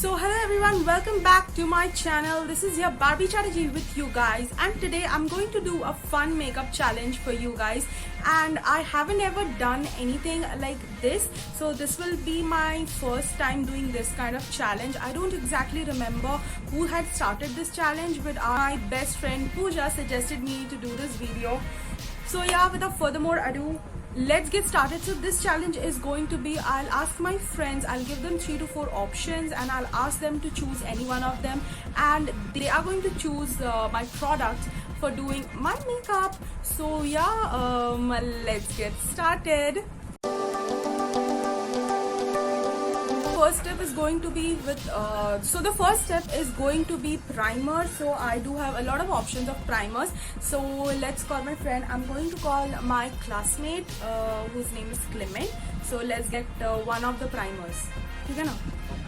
So hello everyone, welcome back to my channel. This is your Barbie Chatterjee with you guys, and today I'm going to do a fun makeup challenge for you guys, and I haven't ever done anything like this, so this will be my first time doing this kind of challenge. I don't exactly remember who had started this challenge, but my best friend Pooja suggested me to do this video. So yeah, without further more ado, let's get started. So this challenge is going to be, I'll ask my friends, I'll give them 3 to 4 options and I'll ask them to choose any one of them, and they are going to choose my product for doing my makeup. So yeah, let's get started. First step is going to be with so the first step is going to be primer. So I do have a lot of options of primers, so let's call my friend. I'm going to call my classmate whose name is Clement. So let's get one of the primers. Okay, na?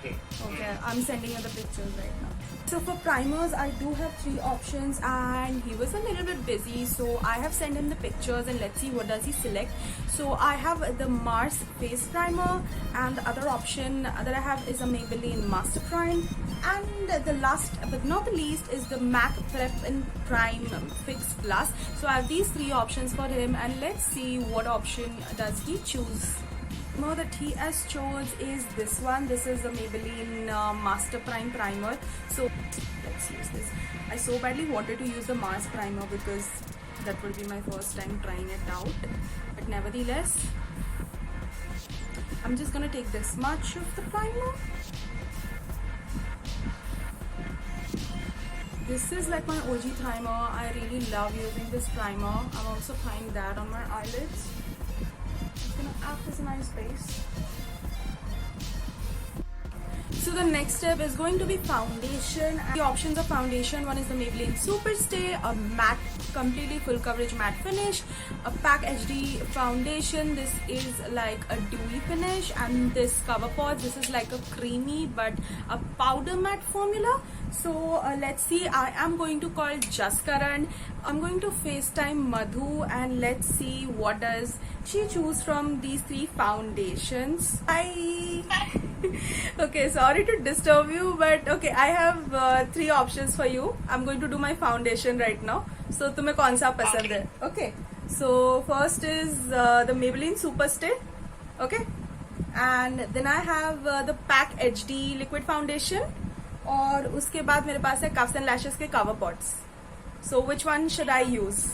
Okay, I'm sending you the pictures right now. So for primers, I do have 3 options, and he was a little bit busy, so I have sent him the pictures and let's see what does he select. So I have the Mars face primer, and the other option that I have is a Maybelline Master Prime, and the last but not the least is the MAC Prep and Prime Fix Plus. So I have these 3 options for him, and let's see what option does he choose. No, that he has chose is this one. This is the Maybelline Master Prime primer. So let's use this. I so badly wanted to use the Mars primer because that will be my first time trying it out, but nevertheless I'm just gonna take this much of the primer. This is like my OG primer. I really love using this primer. I'm also applying that on my eyelids. Gonna act as a nice base. So the next step is going to be foundation. The options of foundation: one is the Maybelline Superstay, a matte, completely full coverage matte finish, a Pack HD foundation. This is like a dewy finish, and this CoverPods. This is like a creamy but a powder matte formula. So let's see. I am going to call Jaskaran. I'm going to FaceTime Madhu, and let's see what does she choose from these 3 foundations. Hi. Okay, sorry to disturb you, but okay, I have 3 options for you. I'm going to do my foundation right now. So तुम्हें कौन सा पसंद है? Okay. So first is the Maybelline Superstay. Okay. And then I have the Pack HD liquid foundation. और उसके बाद मेरे पास है Cuffs and Lashes के CoverPods. So which one should I use?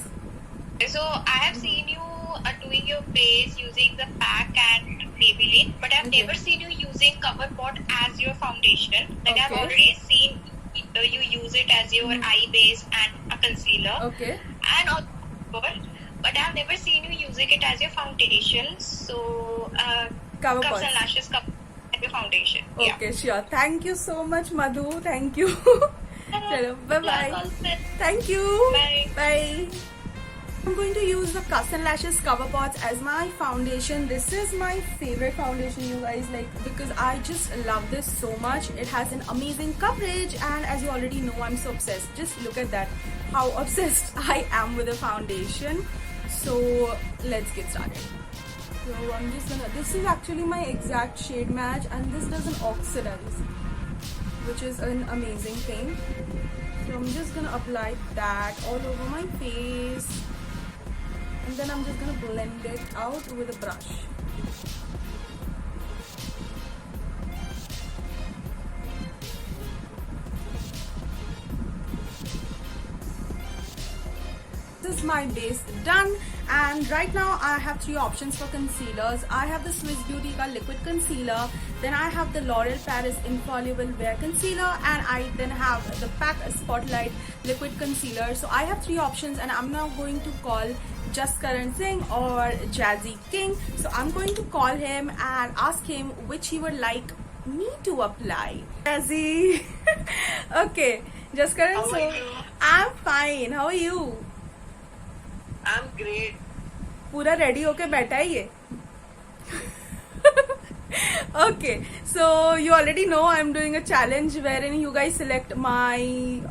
So I have seen you doing your base using the Pack and Maybelline, but I've never seen you using CoverPod as your foundation. Like I've already seen you use it as your eye base and a concealer. Okay. And also, but I've never seen you using it as your foundation. So CoverPods. Cuffs and Lashes as your foundation. Okay, sure. Thank you so much, Madhu. Thank you. Chalo, bye-bye. Thank you. Bye. Bye. I'm going to use the Cuffs and Lashes CoverPods as my foundation. This is my favorite foundation, you guys, like, because I just love this so much. It has an amazing coverage, and as you already know, I'm so obsessed. Just look at that, how obsessed I am with the foundation. So let's get started. So I'm just gonna, this is actually my exact shade match, and this doesn't oxidize, which is an amazing thing. So I'm just gonna apply that all over my face, and then I'm just gonna blend it out with a brush. This is my base done, and right now I have 3 options for concealers. I have the Swiss Beauty ka liquid concealer, then I have the L'Oreal Paris Infallible Wear Concealer, and I then have the Pack Spotlight liquid concealer. So I have 3 options, and I'm now going to call Jaskaran Singh or Jazzy King. So I'm going to call him and ask him which he would like me to apply. Jazzy. Okay, Jaskaran. How are you? I'm fine. How are you? I'm great. पूरा ready होके बैठा है ये. Okay, so you already know I'm doing a challenge wherein you guys select my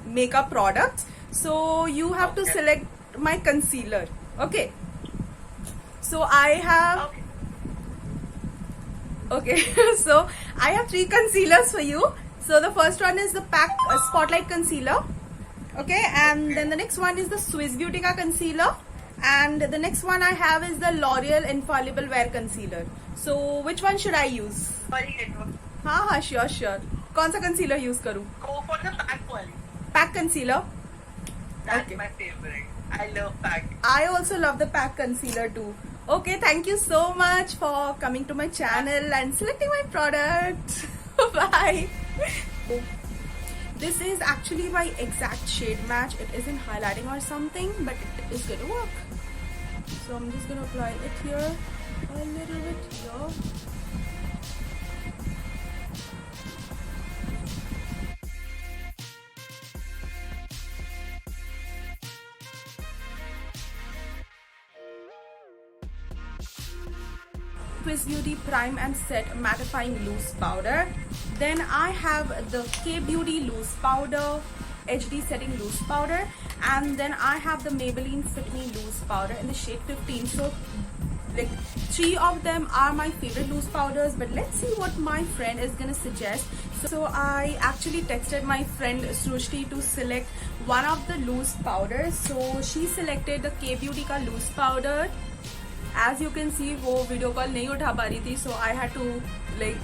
makeup products. So you have to select my concealer. Okay. So I have Okay, so I have 3 concealers for you. So the first one is the PAC Spotlight Concealer. Okay, and then the next one is the Swiss Beauty का concealer, and the next one I have is the L'Oreal Infallible Wear Concealer. So which one should I use? Sorry, हाँ, sure. कौन सा concealer use करूँ? go for the pack one. PAC concealer. That's Okay. my favorite. I love pack. I also love the PAC concealer too. Okay, thank you so much for coming to my channel and selecting my product. Bye. This is actually my exact shade match. It isn't highlighting or something, but it is going to work. So I'm just going to apply it here, a little bit here. Swiss Beauty Prime and Set Mattifying Loose Powder. Then I have the K Beauty Loose Powder, HD Setting Loose Powder, and then I have the Maybelline Fit Me Loose Powder in the shade 15. So like 3 of them are my favorite loose powders, but let's see what my friend is gonna suggest. So I actually texted my friend Srushti to select one of the loose powders. So she selected the K Beauty का loose powder. As you can see, वो video call नहीं उठा पा रही थी, so I had to like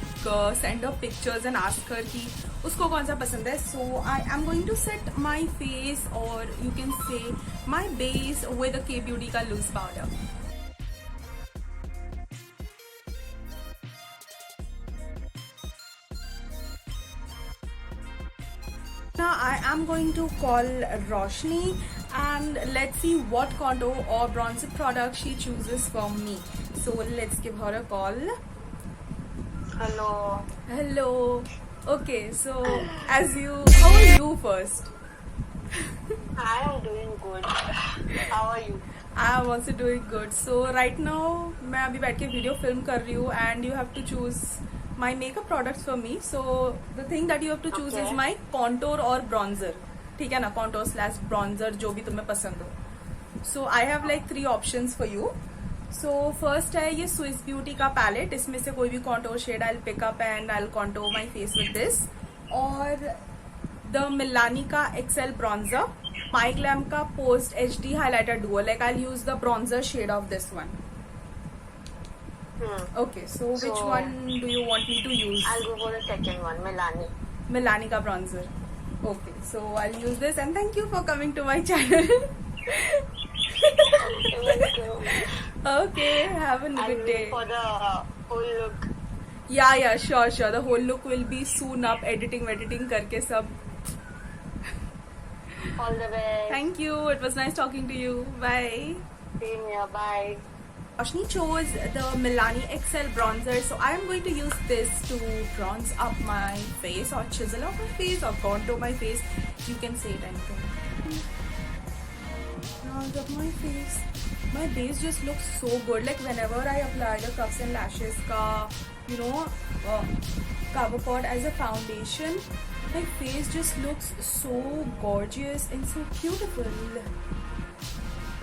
send her pictures and ask her कि उसको कौन सा पसंद है. So I am going to set my face, or you can say my base, with the K Beauty का loose powder. Now I am going to call Roshni and let's see what contour or bronzer product she chooses for me. So let's give her a call. Hello. Hello. Okay, so how are you first? I am doing good. How are you? I am also doing good. So right now मैं अभी बैठ के video film कर रही हूँ and you have to choose my makeup products for me. So the thing that you have to choose is my contour or bronzer. ठीक है ना, contour slash bronzer जो भी तुम्हें पसंद हो. So I have like 3 options for you. So first है ये Swiss Beauty का palette. इसमें से कोई भी contour shade I'll pick up and I'll contour my face with this. और the Milani का XL bronzer. My Glam का Post HD highlighter duo. Like I'll use the bronzer shade of this one. Okay, so which one do you want me to use? I'll go for the second one, Milani. Milani ka bronzer. Okay, so I'll use this and thank you for coming to my channel. Okay, have a I'll good wait day. for the whole look. Yeah, sure. The whole look will be soon up. Editing करके सब. All the best. Thank you. It was nice talking to you. Bye. Same here. Bye. Roshni chose the Milani XL bronzer, so I am going to use this to bronze up my face or chisel up my face or contour my face. You can say it anything. Bronze up my face. My base just looks so good. Like whenever I apply the Cuffs and Lashes ka, CoverPod as a foundation, my face just looks so gorgeous and so beautiful.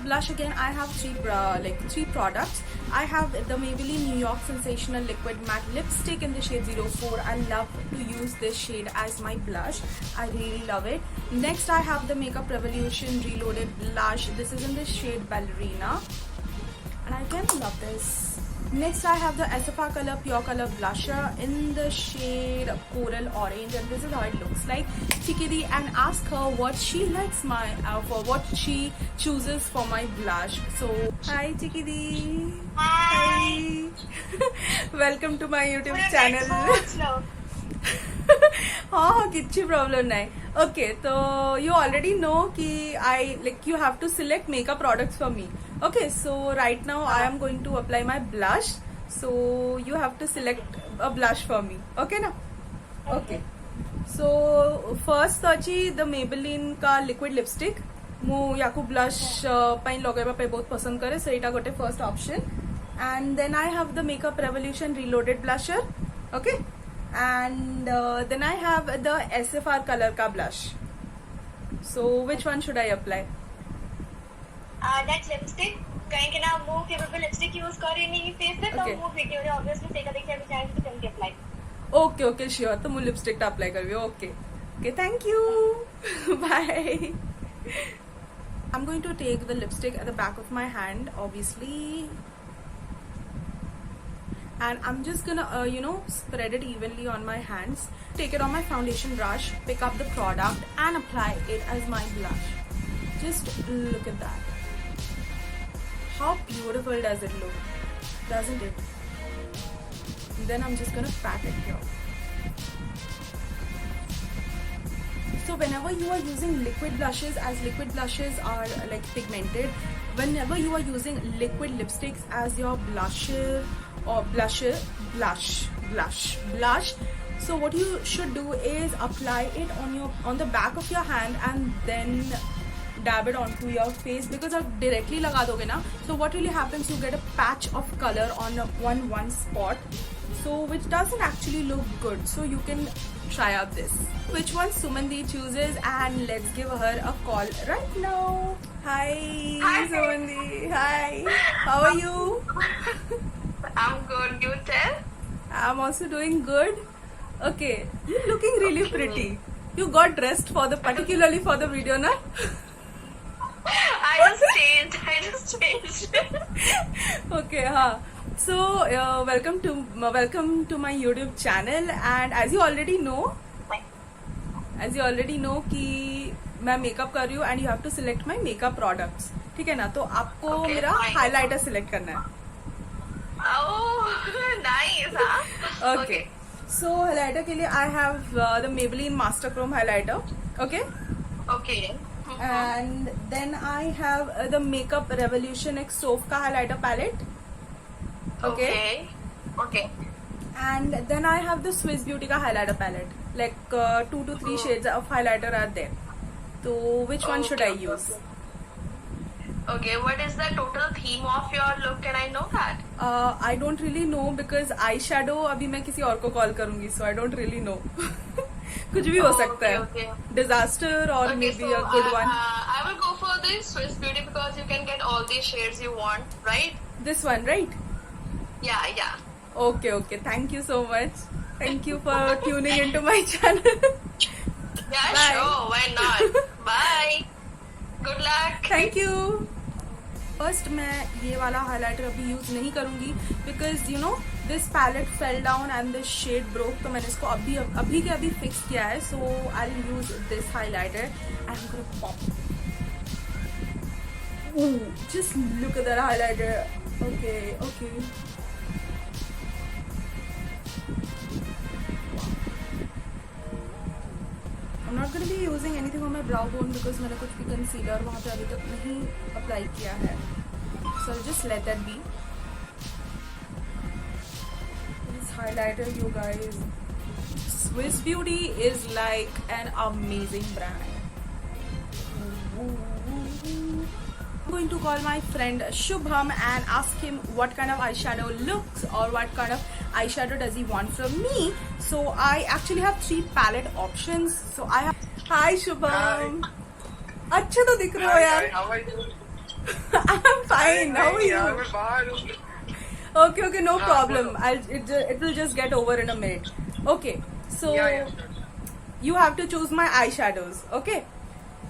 Blush again, I have 3 products. I have the Maybelline New York Sensational Liquid Matte Lipstick in the shade 04. I love to use this shade as my blush. I really love it. Next, I have the Makeup Revolution Reloaded Blush. This is in the shade Ballerina. And I kind of love this. Next, I have the SFR Color Pure Color Blusher in the shade Coral Orange, and this is how it looks like. Chikidi, and ask her what she likes for what she chooses for my blush. So, hi Chikidi. Hi. Welcome to my YouTube channel. हाँ किच्छी problem नहीं. Okay, so you already know कि you have to select makeup products for me. Okay, so right now I am going to apply my blush. So you have to select a blush for me. Okay na? Okay. So first अछि the Maybelline का liquid lipstick. ମୁଁ याकू blush ପାଇଁ ଲଗାଇବା ପାଇଁ ବହୁତ ପସନ୍ଦ କରେ, ସେଇଟା ଗୋଟେ first option. And then I have the Makeup Revolution Reloaded Blusher. Okay. And then I have the SFR color ka blush. So which one should I apply? That's lipstick. कहीं कि ना ମୁଁ କେବେ ବି lipstick use करेनी face रे तो Okay. ମୁଁ video रे obviously सेका देखिया भी चाहिए तो केमती apply ओके ओके श्योर तो मुझे लिपस्टिक अप्लाई करबी okay okay thank you bye I'm going to take the lipstick at the back of my hand obviously and I'm just gonna spread it evenly on my hands, take it on my foundation brush, pick up the product and apply it as my blush. Just look at that. How beautiful does it look, doesn't it? Then I'm just gonna pat it here. So whenever you are using liquid blushes, as liquid blushes are like pigmented, whenever you are using liquid lipsticks as your blush, so what you should do is apply it on the back of your hand and then dab it onto your face, because आप directly लगा दोगे ना, so what really happens, you get a patch of color on one spot, so which doesn't actually look good. So you can try out this. Which one Sumandi chooses, and let's give her a call right now. Hi, Sumandi. Hi. How are you? I'm good, you tell? I'm also doing good. Okay, you're looking really pretty. You got dressed particularly for the video, na? I just changed. Okay, हाँ. So welcome to my YouTube channel, and as you already know कि मैं makeup कर रही हूँ and you have to select my makeup products. ठीक है ना? तो आपको Okay, मेरा fine. highlighter select करना है. Oh, nice, huh? Okay. So highlighter के लिए I have the Maybelline Master Chrome highlighter. Okay. Okay. And then I have the Makeup Revolution X Soft का highlighter palette. Okay. Okay. And then I have the Swiss Beauty का highlighter palette. Like 2 to 3 shades of highlighter are there. So which one should I use? Okay, what is the total theme of your look? Can I know that? I don't really know because eyeshadow अभी मैं किसी और को call करूँगी, so I don't really know. कुछ भी हो सकता है. Okay. Disaster or Okay, maybe so a good one. I will go for the Swiss Beauty because you can get all the shades you want, right? This one, right? Yeah. Okay. Thank you so much. Thank you for tuning into my channel. Yeah, Bye. sure. Why not? Bye. Good luck. Thank you. First मैं ये वाला highlighter अभी use नहीं करूँगी because you know this palette fell down and this shade broke, तो मैंने इसको अभी के अभी fix किया है, so I'll use this highlighter and I'm gonna pop. Ooh, just look at that highlighter. Okay. I'm not going to be using anything on my brow bone because मैंने कुछ भी concealer वहाँ पे अभी तक नहीं apply किया है. So I'll just let that be. This highlighter, you guys, Swiss Beauty is like an amazing brand. I'm going to call my friend Shubham and ask him what kind of eyeshadow looks or what kind of eyeshadow does he want from me. So I actually have 3 palette options. So I have. Hi Shubham. अच्छा तो दिख रहे हो यार. How are you? I'm fine. How are यार you? मैं बाहर हूँ. Okay, no problem. It will just get over in a minute. Okay, so Yeah, you have to choose my eyeshadows. Okay,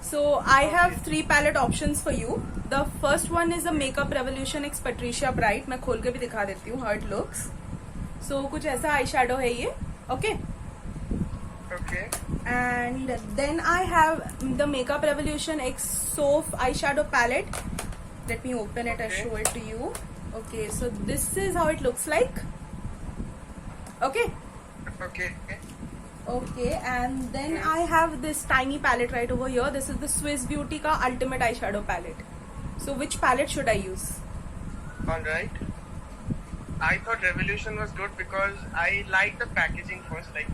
so I have 3 palette options for you. The first one is the Makeup Revolution X Patricia Bright. मैं खोल के भी दिखा देती हूँ how it looks. So कुछ ऐसा eyeshadow है ये. Okay. Okay. And then I have the Makeup Revolution X Soft eyeshadow palette. Let me open it and Okay. show it to you. Okay, so this is how it looks like. Okay. Okay, and then I have this tiny palette right over here. This is the Swiss Beauty ka Ultimate Eyeshadow palette. So which palette should I use? All right. I thought Revolution was good because I like the packaging first, like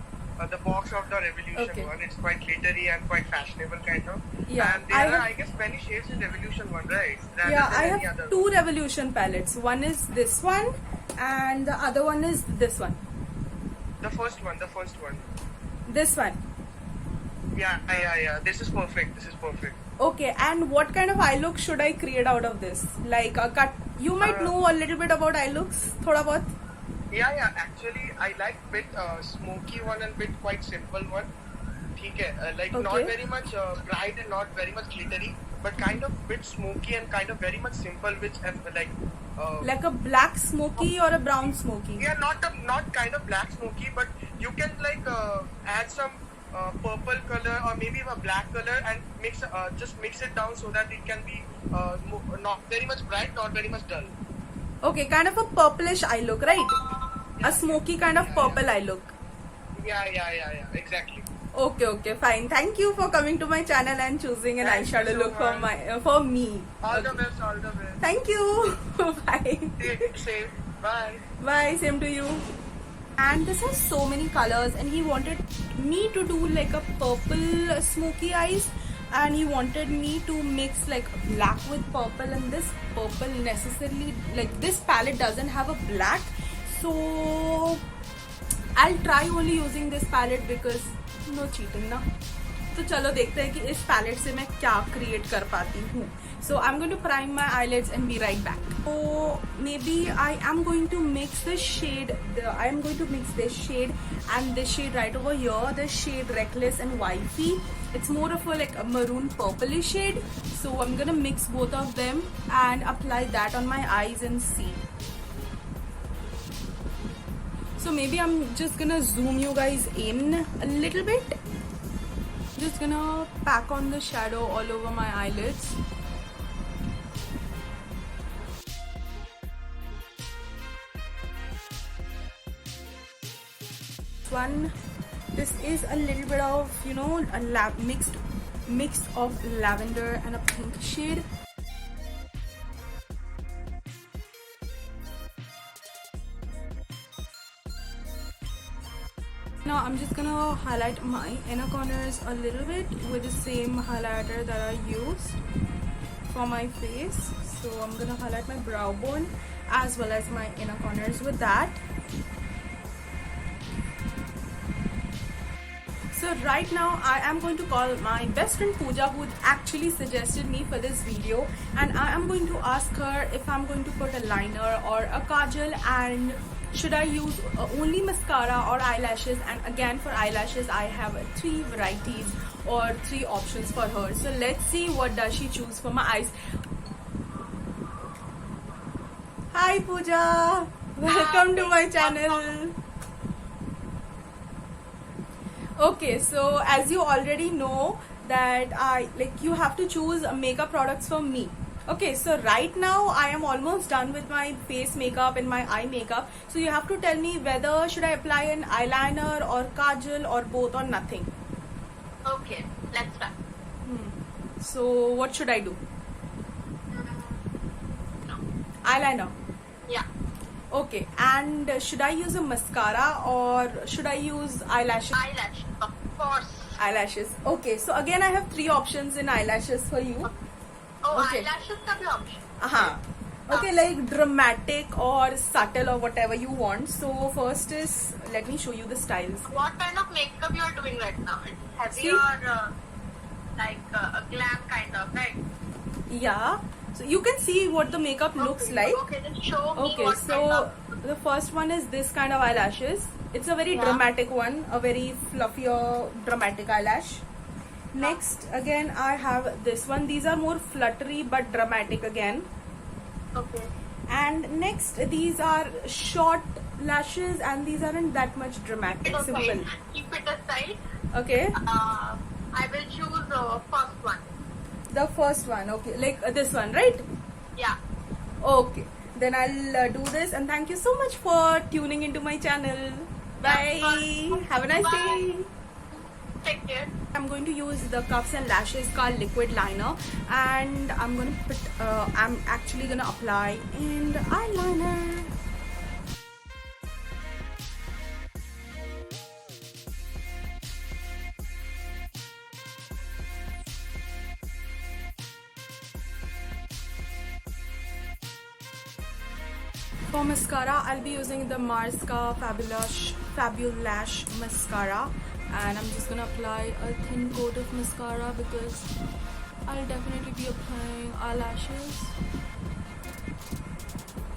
the box of the Revolution Okay. one. It's quite glittery and quite fashionable kind of. Yeah, And there I are, have- I guess, many shades in Revolution one, right? Rather Yeah, than I any have other. 2 Revolution palettes. One is this one and the other one is this one. The first one. This one. Yeah. This is perfect. Okay, and what kind of eye look should I create out of this? Like a cut. You might know a little bit about eye looks, thoda bahut. Yeah. Actually, I like bit smoky one and bit quite simple one. ठीक है, like not Okay. very much bright and not very much glittery, but kind of bit smoky and kind of very much simple, which like. Like a black smoky or a brown smoky. Yeah, not kind of black smoky, but you can like add some purple color or maybe a black color and just mix it down so that it can be not very much bright, not very much dull. Okay, kind of a purplish eye look, right? A smoky kind of purple eye look. Yeah, exactly. Okay, fine. Thank you for coming to my channel and choosing an Thank you eyeshadow so look for much. for me. All Okay. the best, all the best. Thank you. Bye. Stay safe. Bye. Bye, same to you. And this has so many colors, and he wanted me to do like a purple smoky eyes, and he wanted me to mix like black with purple, and this purple necessarily, like this palette doesn't have a black, so I'll try only using this palette because no cheating ना. तो चलो देखते हैं कि इस palette से मैं क्या क्रिएट कर पाती हूँ. So I'm going to prime my eyelids and be right back. So maybe I am going to mix this shade. I am going to mix this shade and this shade right over here. This shade Reckless and Wifey. It's more of a like a maroon purplish shade. So I'm gonna mix both of them and apply that on my eyes and see. So maybe I'm just gonna zoom you guys in a little bit. Just gonna pack on the shadow all over my eyelids. This is a little bit of, you know, a mix of lavender and a pink shade. Now I'm just gonna highlight my inner corners a little bit with the same highlighter that I used for my face. So I'm gonna highlight my brow bone as well as my inner corners with that. So right now I am going to call my best friend Pooja, who actually suggested me for this video, and I am going to ask her if I'm going to put a liner or a kajal, and should I use only mascara or eyelashes. And again, for eyelashes I have 3 varieties or 3 options for her. So let's see what does she choose for my eyes. Hi Pooja, welcome to my channel. Okay, so as you already know that you have to choose makeup products for me. Okay, so right now I am almost done with my face makeup and my eye makeup. So you have to tell me whether should I apply an eyeliner or kajal or both or nothing. Okay, let's start. So what should I do? Eyeliner. Yeah. Okay, and should I use a mascara or should I use eyelashes? Eyelash, of course. Eyelashes. Okay, so again I have 3 options in eyelashes for you. Oh, Okay. eyelashes ka bhi option. Okay, like dramatic or subtle or whatever you want. So first is, let me show you the styles. What kind of makeup you are doing right now? It's heavy See? or like a glam kind of, right? Yeah, so you can see what the makeup looks Okay, like. Okay, then show me Okay, what so kind of. the first one is this kind of eyelashes. It's a very Yeah. dramatic one, a very fluffier dramatic eyelash. Next, again I have this one. These are more fluttery but dramatic again. Okay. And next, these are short lashes and these aren't that much dramatic. Okay. Simple. Keep it aside. Okay, I will choose the first one. the first one. Okay, like this one, right? Yeah. Okay, then I'll do this, and thank you so much for tuning into my channel. Bye. Bye. Have a nice Bye. day. Take care. I'm going to use the Cuffs and Lashes called liquid liner, and I'm going to put I'm actually going to apply in the eyeliner. For mascara, I'll be using the Marska Fabulash mascara, and I'm just gonna apply a thin coat of mascara because I'll definitely be applying eyelashes.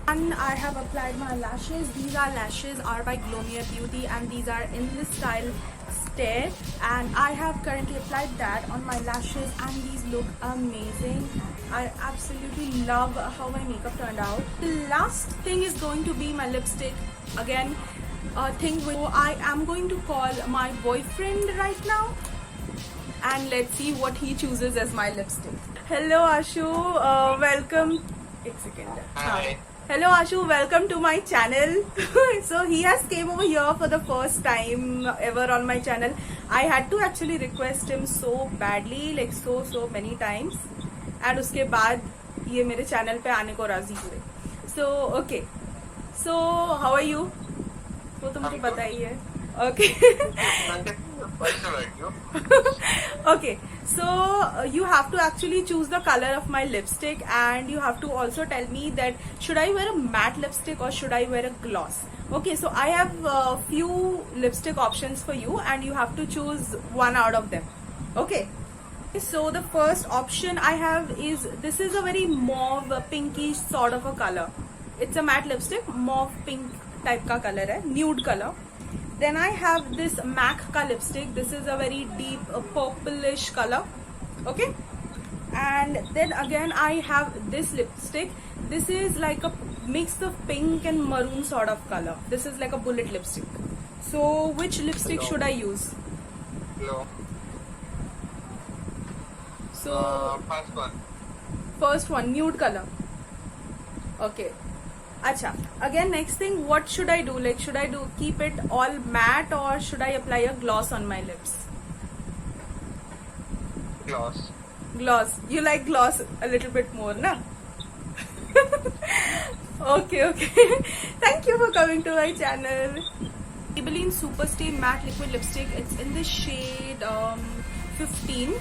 And I have applied my lashes. These are lashes are by Glowmere Beauty and these are in the style Stare, and I have currently applied that on my lashes and these look amazing. I absolutely love how my makeup turned out. The last thing is going to be my lipstick. Again, a thing which I am going to call my boyfriend right now, and let's see what he chooses as my lipstick. Hello Ashu, welcome. Ek second. Hi. Hello Ashu, welcome to my channel. So he has came over here for the first time ever on my channel. I had to actually request him so badly, like so many times, and उसके बाद ये मेरे channel पे आने को राजी हुए. So okay, so how are you? वो तो मुझे पता ही है. Okay. Okay, so you have to actually choose the color of my lipstick, and you have to also tell me that should I wear a matte lipstick or should I wear a gloss. Okay, so I have a few lipstick options for you and you have to choose one out of them. Okay, so the first option I have is, this is a very mauve pinkish sort of a color. It's a matte lipstick, mauve pink type ka color hai, nude color. Then I have this MAC ka lipstick. This is a very deep purplish color. Okay. And then again I have this lipstick. This is like a mix of pink and maroon sort of color. This is like a bullet lipstick. So which lipstick should I use? Hello. So First one. nude color. Okay. Acha. Again, next thing, what should I do? Like, should I keep it all matte or should I apply a gloss on my lips? Gloss. Gloss. You like gloss a little bit more, na? Okay. Thank you for coming to my channel. Maybelline Superstay Matte Liquid Lipstick. It's in the shade 15.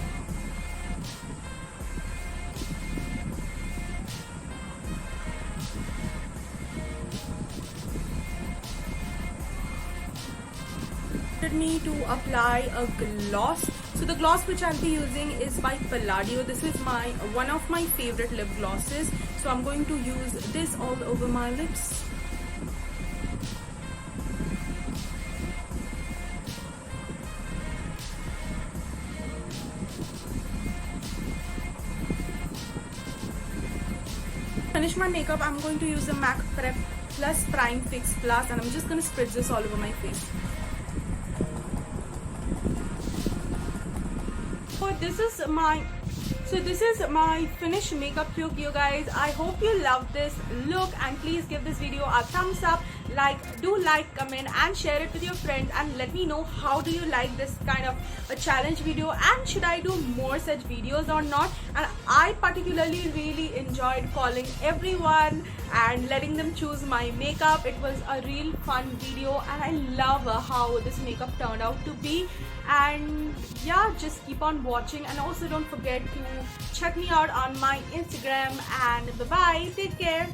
Me to apply a gloss. So the gloss which I'll be using is by Palladio. This is one of my favorite lip glosses. So I'm going to use this all over my lips. Finish my makeup, I'm going to use the MAC Prep Plus Prime Fix Plus, and I'm just going to spread this all over my face. So this is my finished makeup look, you guys. I hope you love this look, and please give this video a thumbs up. Do like, comment and share it with your friends, and let me know how do you like this kind of a challenge video, and should I do more such videos or not. And I particularly really enjoyed calling everyone and letting them choose my makeup. It was a real fun video and I love how this makeup turned out to be. And yeah, just keep on watching, and also don't forget to check me out on my Instagram, and bye bye, take care.